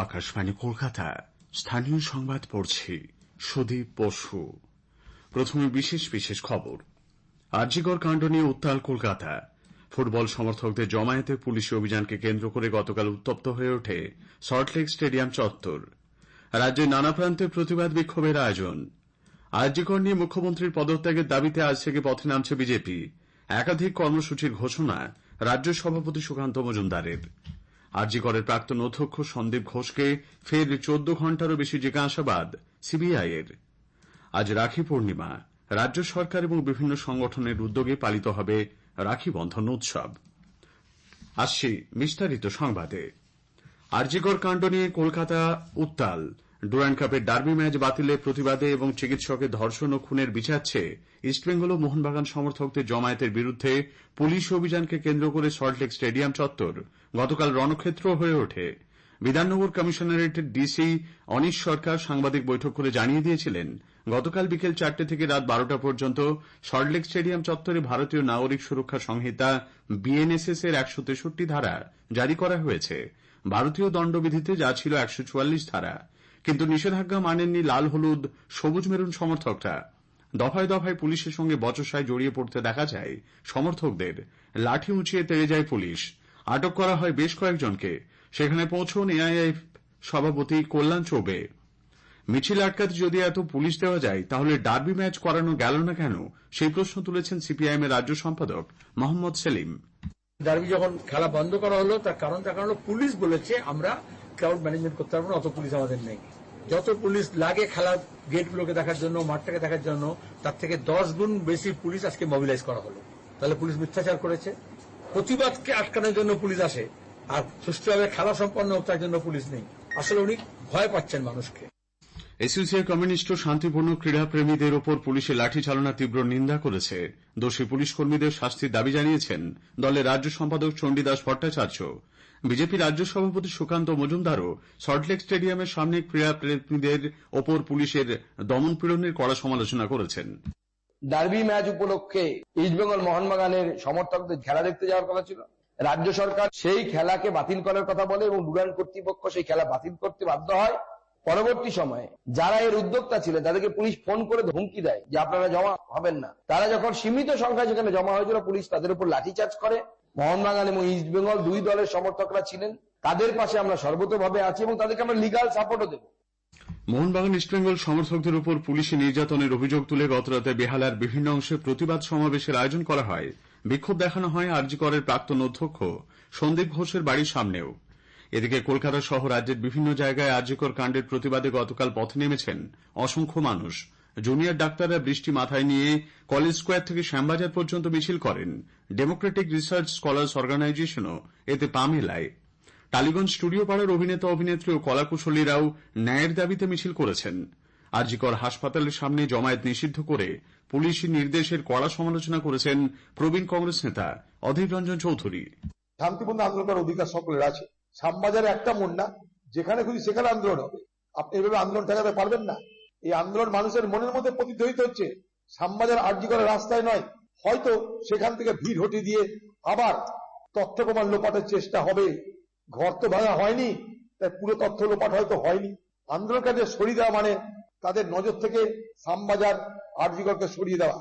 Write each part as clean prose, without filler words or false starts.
আকাশবাণী কলকাতা স্থানীয় সংবাদ পড়ছি সুদীপ বসু। প্রথমে বিশেষ বিশেষ খবর। আরজিকর কাণ্ড নিয়ে উত্তাল কলকাতা। ফুটবল সমর্থকদের জমায়েতে পুলিশি অভিযানকে কেন্দ্র করে গতকাল উত্তপ্ত হয়ে ওঠে সল্টলেক স্টেডিয়াম চত্বর। রাজ্যের নানা প্রান্তে প্রতিবাদ বিক্ষোভের আয়োজন। আরজিকর নিয়ে মুখ্যমন্ত্রীর পদত্যাগের দাবিতে আজ থেকে পথে নামছে বিজেপি। একাধিক কর্মসূচির ঘোষণা রাজ্য সভাপতি সুকান্ত মজুমদারের। আরজিকরের প্রাক্তন অধ্যক্ষ সন্দীপ ঘোষকে ফের 14 ঘণ্টারও বেশি জিজ্ঞাসাবাদ সিবিআই এর। আজ রাখি পূর্ণিমা। রাজ্য সরকার এবং বিভিন্ন সংগঠনের উদ্যোগে পালিত হবে রাখি বন্ধন উৎসব। আসছি বিস্তারিত সংবাদে। আরজিকর কাণ্ড নিয়ে কলকাতা উত্তাল। ডুরান্ড কাপের ডার্বি ম্যাচ বাতিলের প্রতিবাদে এবং চিকিৎসকের ধর্ষণ ও খুনের বিচার চেয়ে ইস্টবেঙ্গল ও মোহনবাগান সমর্থকদের জমায়েতের বিরুদ্ধে পুলিশ অভিযানকে কেন্দ্র করে সল্টলেক স্টেডিয়াম চত্বর গতকাল রণক্ষেত্র হয়ে ওঠে। বিধাননগর কমিশনারেটের ডিসি অনিশ সরকার সাংবাদিক বৈঠক করে জানিয়ে দিয়েছিলেন, গতকাল বিকেল 4টে থেকে রাত 12টা পর্যন্ত সল্টলেক স্টেডিয়াম চত্বরে ভারতীয় নাগরিক সুরক্ষা সংহিতা বিএনএসএস এর 163 ধারা জারি করা হয়েছে। ভারতীয় দণ্ডবিধিতে যা ছিল 144 ধারা, কিন্তু নিষেধাজ্ঞা মানেননি লাল হলুদ সবুজ মেরুন সমর্থকরা। দফায় দফায় পুলিশের সঙ্গে বচসায় জড়িয়ে পড়তে দেখা যায় সমর্থকদের। লাঠি উঁচিয়ে তেড়ে যায় পুলিশ। আটক করা হয় বেশ কয়েকজনকে। সেখানে পৌঁছন এআইএফ সভাপতি কল্যাণ চৌবে। মিছিল আটকাতে যদি এত পুলিশ দেওয়া যায়, তাহলে ডার্বি ম্যাচ করানো গেল না কেন, সেই প্রশ্ন তুলেছেন সিপিআইএম এর রাজ্য সম্পাদক মোহাম্মদ সেলিম। ডার্বি যখন খেলা বন্ধ করা হলো, তার কারণটা পুলিশ বলেছে আমরা ক্রাউড ম্যানেজমেন্ট করতে পারবো না, অত পুলিশ আমাদের নেই। যত পুলিশ লাগে খেলার গেটগুলোকে দেখার জন্য, মাঠটাকে দেখার জন্য, তার থেকে 10 গুণ বেশি পুলিশ আজকে মোবিলাইজ করা হলো। তাহলে পুলিশ মিথ্যাচার করেছে। প্রতিবাদকে আটকানোর জন্য পুলিশ আসে, আর সুষ্ঠুভাবে খেলা সম্পন্ন হোক তার জন্য পুলিশ নেই। আসলে উনি ভয় পাচ্ছেন মানুষকে। এসইউসিআই কমিউনিস্ট ও শান্তিপূর্ণ ক্রীড়াপ্রেমীদের ওপর পুলিশের লাঠি চালনার তীব্র নিন্দা করেছে। দোষী পুলিশ কর্মীদের শাস্তির দাবি জানিয়েছেন দলের রাজ্য সম্পাদক চণ্ডীদাস ভট্টাচার্য। বিজেপি রাজ্য সভাপতি সুকান্ত মজুমদারও সল্টলেক স্টেডিয়ামের সামনে ক্রীড়াপ্রেমীদের ওপর পুলিশের দমনপীড়নের কড়া সমালোচনা করেছেন। ডার্বি ম্যাচ উপলক্ষে ইস্টবেঙ্গল মোহনবাগানের সমর্থকদের খেলা দেখতে যাওয়ার কথা ছিল। রাজ্য সরকার সেই খেলাকে বাতিল করার কথা বলে এবং ডুরান্ড কর্তৃপক্ষ সেই খেলা বাতিল করতে বাধ্য হয়। পরবর্তী সময়ে যারা এর উদ্যোক্তা ছিলেন তাদেরকে পুলিশ ফোন করে হুমকি দেয় যে আপনারা জমা হবেন না। তারা যখন সীমিত সংখ্যায় যেখানে জমা হয়েছিল, পুলিশ তাদের উপর লাঠিচার্জ করে। মোহনবাগান এবং ইস্টবেঙ্গল দুই দলের সমর্থকরা ছিলেন, তাদের পাশে আমরা সর্বতোভাবে আছি এবং তাদেরকে আমরা লিগাল সাপোর্টও দেব। মোহনবাগান ইস্টবেঙ্গল সমর্থকদের উপর পুলিশি নির্যাতনের অভিযোগ তুলে গতরাতে বেহালার বিভিন্ন অংশে প্রতিবাদ সমাবেশের আয়োজন করা হয়। বিক্ষোভ দেখানো হয় আরজিকরের প্রাক্তন অধ্যক্ষ সন্দীপ ঘোষের বাড়ির সামনেও। এদিকে কলকাতা সহ রাজ্যের বিভিন্ন জায়গায় আরজিকর কাণ্ডের প্রতিবাদে গতকাল পথে নেমেছেন অসংখ্য মানুষ। জুনিয়র ডাক্তাররা বৃষ্টি মাথায় নিয়ে কলেজ স্কোয়ার থেকে শ্যামবাজার পর্যন্ত মিছিল করেন। ডেমোক্রেটিক রিসার্চ স্কলার্স অর্গানাইজেশনও এতে পা মেলায়। টালিগঞ্জ স্টুডিও পাড়ার অভিনেতা অভিনেত্রী ও কলাকুশলীরাও ন্যায়ের দাবিতে মিছিল করেছেন। আরজিকর হাসপাতালের সামনে জমায়েত নিষিদ্ধ করে পুলিশি নির্দেশের কড়া সমালোচনা করেছেন প্রবীণ কংগ্রেস নেতা অধীর রঞ্জন চৌধুরী। শান্তিপূর্ণ আন্দোলন করার অধিকার সকলের আছে। শ্যামবাজারে একটা মোড় না, যেখানে খুশি সেখানে আন্দোলন হবে। আপনি এভাবে আন্দোলন ঠেকাতে পারবেন না। এই আন্দোলন মানুষের মনের মধ্যে প্রতিধ্বনিত হচ্ছে। শ্যামবাজার আরজিকরের রাস্তায় নয়, হয়তো সেখান থেকে ভিড় হটিয়ে দিয়ে আবার তথ্য প্রমাণ লোপাটের চেষ্টা হবে। ঘর তো ভাঙা হয়নি, তাই পুরো তথ্য লোপাট হয়তো হয়নি। আন্দোলনকারীদের সরিয়ে দেওয়া মানে তাদের নজর থেকে শ্যামবাজার আরজিকরকে সরিয়ে দেওয়া।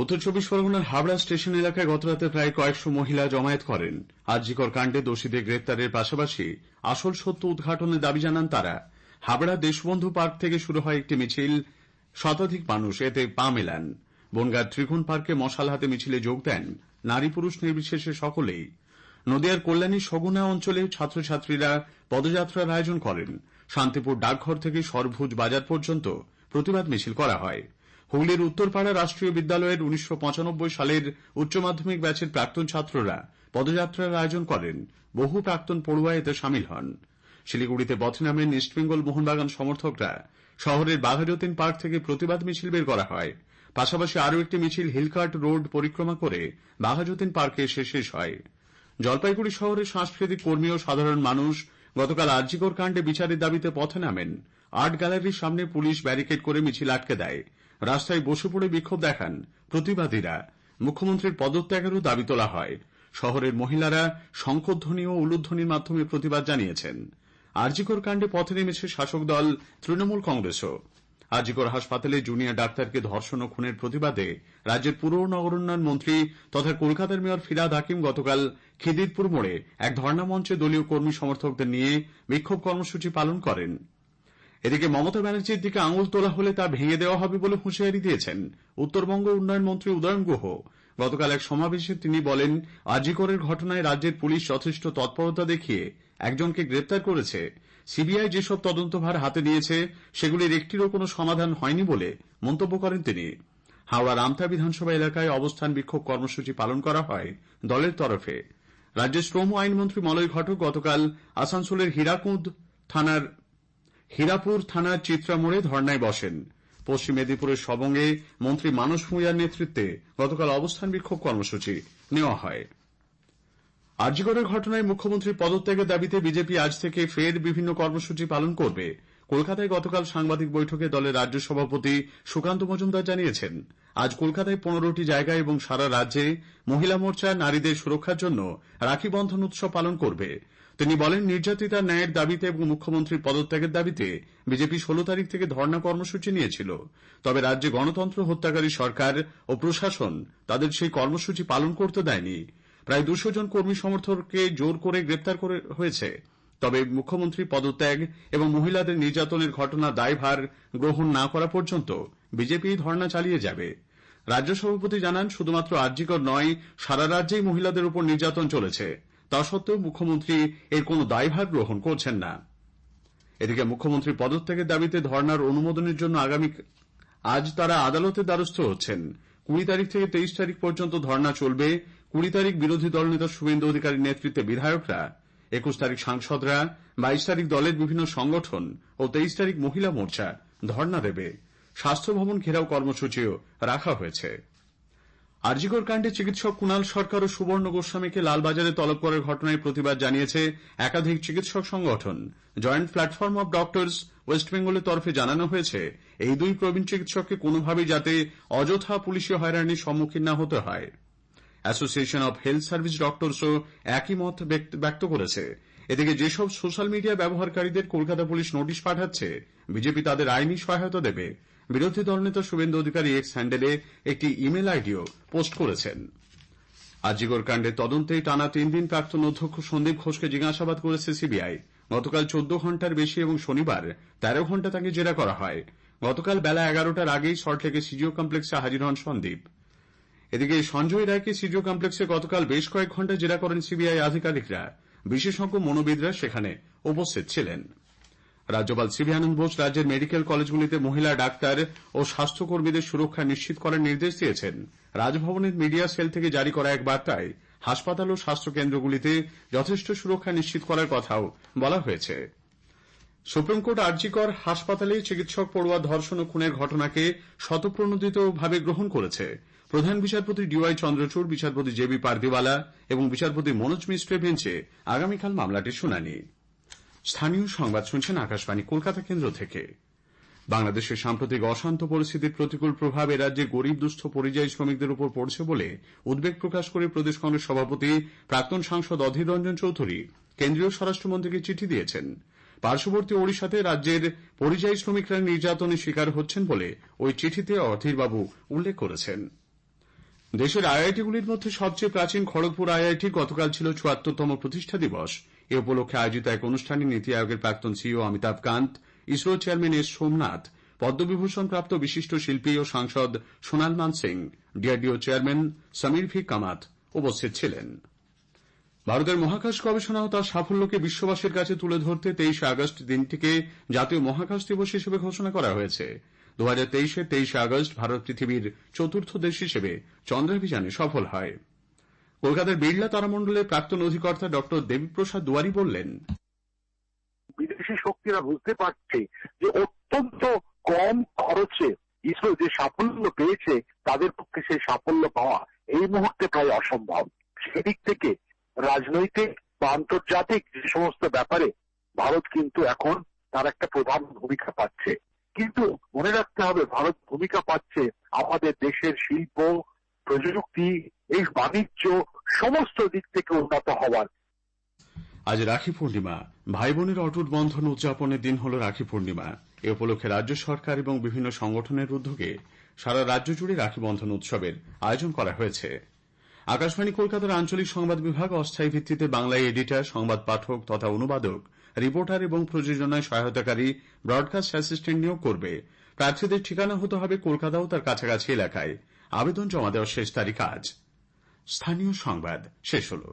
উত্তর 24 পরগনার হাবড়া স্টেশন এলাকায় গতরাতে প্রায় কয়েকশো মহিলা জমায়েত করেন। আরজিকর কাণ্ডে দোষীদের গ্রেপ্তারের পাশাপাশি আসল সত্য উদ্ঘাটনের দাবি জানান তারা। হাবড়া দেশবন্ধু পার্ক থেকে শুরু হয় একটি মিছিল। শতাধিক মানুষ এতে পা মেলান। বনগাঁর ত্রিকোণ পার্কে মশাল হাতে মিছিলে যোগ দেন নারী পুরুষ নির্বিশেষে সকলেই। নদিয়ার কল্যাণী সগুনা অঞ্চলে ছাত্রছাত্রীরা পদযাত্রার আয়োজন করেন। শান্তিপুর ডাকঘর থেকে সরভুজ বাজার পর্যন্ত প্রতিবাদ মিছিল করা হয়। হুগলির উত্তরপাড়া রাষ্ট্রীয় বিদ্যালয়ের 1995 সালের উচ্চ মাধ্যমিক ব্যাচের প্রাক্তন ছাত্ররা পদযাত্রার আয়োজন করেন। বহু প্রাক্তন পড়ুয়া এতে সামিল হন। শিলিগুড়িতে পথে নামেন ইস্টবেঙ্গল মোহনবাগান সমর্থকরা। শহরের বাঘাযতীন পার্ক থেকে প্রতিবাদ মিছিল বের করা হয়। পাশাপাশি আরও একটি মিছিল হিলকার্ট রোড পরিক্রমা করে বাঘাযতীন পার্কে এসে শেষ হয়। জলপাইগুড়ি শহরের সাংস্কৃতিক কর্মী ও সাধারণ মানুষ গতকাল আরজিকর কাণ্ডে বিচারের দাবিতে পথে নামেন। আর্ট গ্যালারির সামনে পুলিশ ব্যারিকেড করে মিছিল আটকে দেয়। রাস্তায় বসে পড়ে বিক্ষোভ দেখান প্রতিবাদীরা। মুখ্যমন্ত্রীর পদত্যাগেরও দাবি তোলা হয়। শহরের মহিলারা শঙ্খধ্বনি ও উলুধ্বনির মাধ্যমে প্রতিবাদ জানিয়েছেন। আরজিকর কাণ্ডে পথে নেমেছে শাসক দল তৃণমূল কংগ্রেসও। আরজিকর হাসপাতালে জুনিয়র ডাক্তারকে ধর্ষণ ও খুনের প্রতিবাদে রাজ্যের পুর ও নগরোন্নয়ন মন্ত্রী তথা কলকাতার মেয়র ফিরহাদ হাকিম গতকাল খিদিরপুর মোড়ে এক ধর্ণা মঞ্চে দলীয় কর্মী সমর্থকদের নিয়ে বিক্ষোভ কর্মসূচি পালন করেন। এদিকে মমতা ব্যানার্জির দিকে আঙুল তোলা হলে তা ভেঙে দেওয়া হবে বলে হুঁশিয়ারি দিয়েছেন উত্তরবঙ্গ উন্নয়ন মন্ত্রী উদয়ন গুহ। গতকাল এক সমাবেশে তিনি বলেন, আরজিকরের ঘটনায় রাজ্যের পুলিশ যথেষ্ট তৎপরতা দেখিয়ে একজনকে গ্রেপ্তার করেছে। সিবিআই যেসব তদন্তভার হাতে নিয়েছে সেগুলির একটিরও কোনো সমাধান হয়নি বলে মন্তব্য করেন তিনি। হাওড়ার আমতা বিধানসভা এলাকায় অবস্থান বিক্ষোভ কর্মসূচি পালন করা হয় দলের তরফে। রাজ্যের শ্রম আইনমন্ত্রী মলয় ঘটক গতকাল আসানসোলের হীরাপুর থানার চিত্রা মোড়ে ধর্নায় বসেন। পশ্চিম মেদিনীপুরের সবঙ্গে মন্ত্রী মানস ভূঁইয়ার নেতৃত্বে গতকাল অবস্থান বিক্ষোভ কর্মসূচি নেওয়া হয়। আরজিকরের ঘটনায় মুখ্যমন্ত্রীর পদত্যাগের দাবিতে বিজেপি আজ থেকে ফের বিভিন্ন কর্মসূচি পালন করবে। কলকাতায় গতকাল সাংবাদিক বৈঠকে দলের রাজ্য সভাপতি সুকান্ত মজুমদার জানিয়েছেন, আজ কলকাতায় 15টি জায়গায় এবং সারা রাজ্যে মহিলা মোর্চা নারীদের সুরক্ষার জন্য রাখি বন্ধন উৎসব পালন করবে। তিনি বলেন, নির্যাতিতার ন্যায়ের দাবিতে এবং মুখ্যমন্ত্রীর পদত্যাগের দাবিতে বিজেপি 16 তারিখ থেকে ধর্ণা কর্মসূচি নিয়েছিল। তবে রাজ্যে গণতন্ত্র হত্যাকারী সরকার ও প্রশাসন তাদের সেই কর্মসূচি পালন করতে দেয়নি। প্রায় 200 জন কর্মী সমর্থককে জোর করে গ্রেপ্তার হয়েছে। তবে মুখ্যমন্ত্রী পদত্যাগ এবং মহিলাদের নির্যাতনের ঘটনা দায়ভার গ্রহণ না করা পর্যন্ত বিজেপি ধর্ণা চালিয়ে যাবে। রাজ্য সভাপতি জানান, শুধুমাত্র আরজিকর নয়, সারা রাজ্যেই মহিলাদের উপর নির্যাতন চলেছে। তা সত্ত্বেও মুখ্যমন্ত্রী এর কোনো দায়ভার গ্রহণ করছেন না। এদিকে মুখ্যমন্ত্রী পদত্যাগের দাবিতে ধর্ণার অনুমোদনের জন্য আজ তারা আদালতের দ্বারস্থ হচ্ছেন। 20 তারিখ থেকে 23 তারিখ পর্যন্ত ধর্ণা চলবে। 20 তারিখ বিরোধী দলনেতা শুভেন্দু অধিকারীর নেতৃত্বে বিধায়করা, 21 তারিখ সাংসদরা, 22 তারিখ দলের বিভিন্ন সংগঠন ও 23 তারিখ মহিলা মোর্চা ধর্ণা দেবে। স্বাস্থ্য ভবন ঘেরাও কর্মসূচিও রাখা হয়েছে। আরজিকর কাণ্ডে চিকিৎসক কুণাল সরকার ও সুবর্ণ গোস্বামীকে লালবাজারে তলব করার ঘটনায় প্রতিবাদ জানিয়েছে একাধিক চিকিৎসক সংগঠন। Joint platform of doctors West বেঙ্গলের তরফে জানানো হয়েছে, এই দুই প্রবীণ চিকিৎসককে কোনোভাবেই যাতে অযথা পুলিশি হয়রানির সম্মুখীন না হতে হয়। অ্যাসোসিয়েশন অব হেলথ সার্ভিস ডক্টরসও একই মত ব্যক্ত করেছে। এদিকে যেসব সোশ্যাল মিডিয়া ব্যবহারকারীদের কলকাতা পুলিশ নোটিশ পাঠাচ্ছে, বিজেপি তাদের আইনি সহায়তা দেবে। বিরোধী দলনেতা শুভেন্দু অধিকারী এক্স হ্যান্ডেলে একটি ইমেল আইডিও পোস্ট করেছেন। আরজিকর কাণ্ডে তদন্তে টানা 3 দিন প্রাক্তন অধ্যক্ষ সন্দীপ ঘোষকে জিজ্ঞাসাবাদ করেছে সিবিআই। গতকাল 14 ঘণ্টার বেশি এবং শনিবার 13 ঘণ্টা তাকে জেরা করা হয়। গতকাল বেলা 11টার আগেই সল্টলেকের সিজিও কমপ্লেক্সে হাজির হন সন্দীপ। এদিকে সঞ্জয় রায়কে সিজিও কমপ্লেক্সে গতকাল বেশ কয়েক ঘণ্টা জেরা করেন সিবিআই আধিকারিকরা। বিশেষজ্ঞ মনোবিদরা সেখানে উপস্থিত ছিলেন। রাজ্যপাল সিভি আনন্দ বোস রাজ্যের মেডিকেল কলেজগুলিতে মহিলা ডাক্তার ও স্বাস্থ্যকর্মীদের সুরক্ষা নিশ্চিত করার নির্দেশ দিয়েছেন। রাজভবনের মিডিয়া সেল থেকে জারি করা এক বার্তায় হাসপাতাল ও স্বাস্থ্যকেন্দ্রগুলিতে যথেষ্ট সুরক্ষা নিশ্চিত করার কথাও বলা হয়েছে। সুপ্রিম কোর্ট আরজিকর হাসপাতালে চিকিৎসক পড়ুয়া ধর্ষণ ও খুনের ঘটনাকে স্বতঃপ্রণোদিতভাবে গ্রহণ করেছে। প্রধান বিচারপতি ডিওয়াই চন্দ্রচূড়, বিচারপতি জেবি পারদিওয়ালা এবং বিচারপতি মনোজ মিশ্রের বেঞ্চে আগামীকাল মামলাটির শুনানি। স্থানীয় সংবাদ শুনছেন আকাশবাণী কলকাতা কেন্দ্র থেকে। বাংলাদেশের সাম্প্রতিক অশান্ত পরিস্থিতির প্রতিকূল প্রভাব রাজ্যে গরিব দুস্থ পরিযায়ী শ্রমিকদের উপর পড়ছে বলে উদ্বেগ প্রকাশ করে প্রদেশ কংগ্রেস সভাপতি প্রাক্তন সাংসদ অধীর রঞ্জন চৌধুরী কেন্দ্রীয় স্বরাষ্ট্রমন্ত্রীকে চিঠি দিয়েছেন। পার্শ্ববর্তী ওড়িশাতে রাজ্যের পরিযায়ী শ্রমিকরা নির্যাতনের শিকার হচ্ছেন বলে ওই চিঠিতে অধীরবাবু উল্লেখ করেছেন। দেশের আইআইটিগুলির মধ্যে সবচেয়ে প্রাচীন খড়গপুর আইআইটি গতকাল ছিল ৭৪তম প্রতিষ্ঠা দিবস। এ উপলক্ষে আয়োজিত এক অনুষ্ঠানে নীতি আয়োগের প্রাক্তন CEO Amitabh Kant, ISRO chairman S Somnath, Padma Vibhushan প্রাপ্ত বিশিষ্ট শিল্পী ও সাংসদ সোনাল মান Singh, DRDO chairman Samir V Kamat উপস্থিত ছিলেন। ভারতের মহাকাশ গবেষণা ও তার সাফল্যকে বিশ্ববাসীর কাছে তুলে ধরতে 23 আগস্ট দিনটিকে জাতীয় মহাকাশ দিবস হিসেবে ঘোষণা করা হয়েছে। 2023-এর 23 আগস্ট ভারত পৃথিবীর 4র্থ দেশ হিসেবে চন্দ্রাভিযানে সফল হয়। কলকাতার বিড়লা তারামণ্ডলের প্রাক্তন অধিকর্তা ডক্টর দেবীপ্রসাদ দুয়ারি বললেন, বিদেশি শক্তিরা বুঝতে পারছে যে অত্যন্ত কম খরচে ইসরো যে সাফল্য পেয়েছে তাদের পক্ষে সেই সাফল্য পাওয়া এই মুহূর্তে প্রায় অসম্ভব। সেদিক থেকে রাজনৈতিক বা আন্তর্জাতিক যে সমস্ত ব্যাপারে ভারত কিন্তু এখন তার একটা প্রধান ভূমিকা পাচ্ছে। কিন্তু মনে রাখতে হবে, ভারত ভূমিকা পাচ্ছে আমাদের দেশের শিল্প, প্রযুক্তি, এই বাণিজ্য সমস্ত দিক থেকে উন্নত হওয়ার। আজ রাখি পূর্ণিমা। ভাই বোনের অটুট বন্ধন উদযাপনের দিন হল রাখি পূর্ণিমা। এ উপলক্ষে রাজ্য সরকার এবং বিভিন্ন সংগঠনের উদ্যোগে সারা রাজ্য জুড়ে রাখি বন্ধন উৎসবের আয়োজন করা হয়েছে। আকাশবাণী কলকাতার আঞ্চলিক সংবাদ বিভাগ অস্থায়ী ভিত্তিতে বাংলায় এডিটর, সংবাদ পাঠক তথা অনুবাদক, রিপোর্টার এবং প্রযোজনায় সহায়তাকারী ব্রডকাস্ট অ্যাসিস্ট্যান্ট নিয়োগ করবে। প্রার্থীদের ঠিকানা হতে হবে কলকাতা ও তার কাছাকাছি এলাকায়। আবেদন জমা দেওয়ার শেষ তারিখ আজ। স্থানীয় সংবাদ শেষ হল।